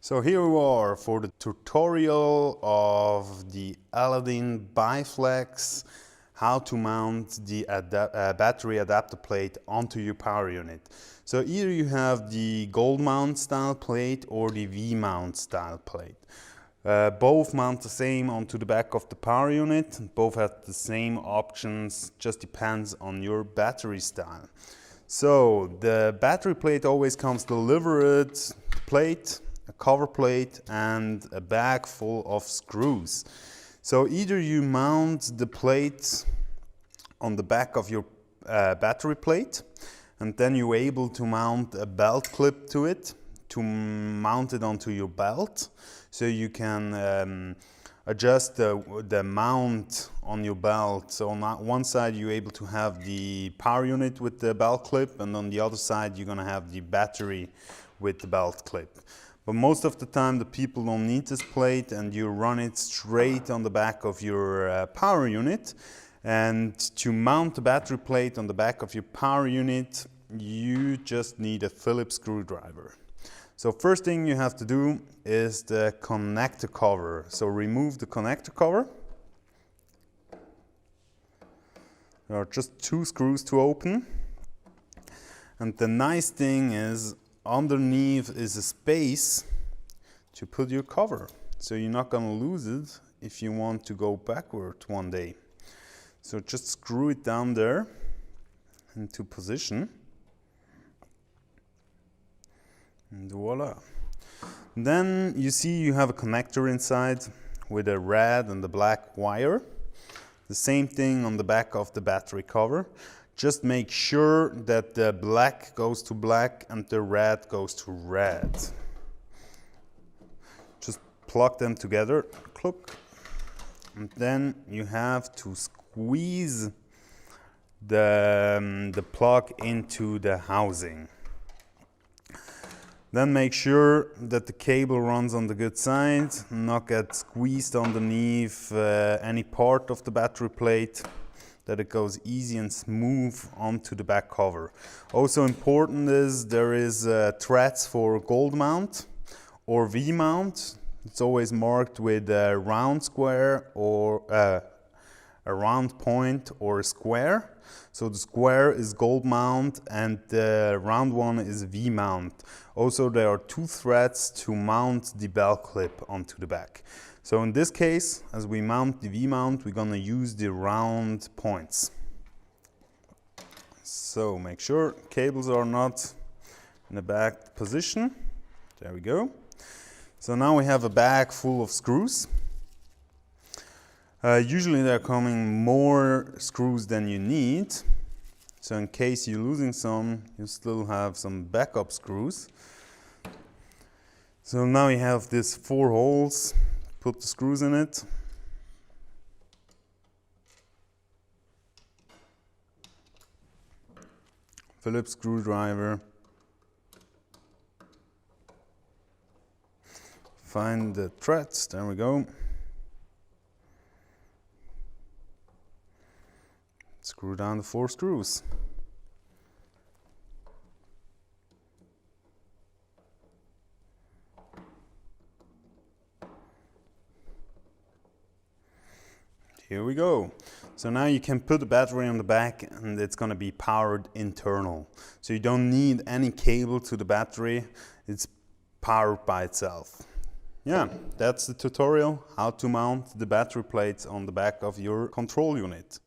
So here we are for the tutorial of the ALADDIN BiFlex, how to mount the battery adapter plate onto your power unit. So either you have the gold mount style plate or the V mount style plate. Both mount the same onto the back of the power unit. Both have the same options, just depends on your battery style. So the battery plate always comes delivered plate, a cover plate and a bag full of screws. So either you mount the plate on the back of your battery plate, and then you're able to mount a belt clip to it to mount it onto your belt, so you can adjust the mount on your belt. So on one side you're able to have the power unit with the belt clip, and on the other side you're gonna have the battery with the belt clip. But most of the time the people don't need this plate, and you run it straight on the back of your power unit. And to mount the battery plate on the back of your power unit, you just need a Phillips screwdriver. So first thing you have to do is the connector cover. So remove the connector cover. There are just 2 screws to open. And the nice thing is, underneath is a space to put your cover. So you're not going to lose it if you want to go backward one day. So just screw it down there into position. And voila. Then you see you have a connector inside with a red and a black wire. The same thing on the back of the battery cover. Just make sure that the black goes to black and the red goes to red. Just plug them together, click. And then you have to squeeze the plug into the housing. Then make sure that the cable runs on the good side, not get squeezed underneath any part of the battery plate, that it goes easy and smooth onto the back cover. Also important is there is threads for gold mount or V mount. It's always marked with a round square or a round point or a square. So the square is gold mount and the round one is V mount. Also there are 2 threads to mount the belt clip onto the back. So in this case, as we mount the V mount, we're gonna use the round points. So make sure cables are not in the back position. There we go. So now we have a bag full of screws. Usually they're coming more screws than you need. So in case you're losing some, you still have some backup screws. So now you have these 4 holes. Put the screws in it. Phillips screwdriver. Find the threads, there we go. Screw down the 4 screws. Here we go. So now you can put the battery on the back and it's going to be powered internal. So you don't need any cable to the battery. It's powered by itself. Yeah, that's the tutorial how to mount the battery plates on the back of your control unit.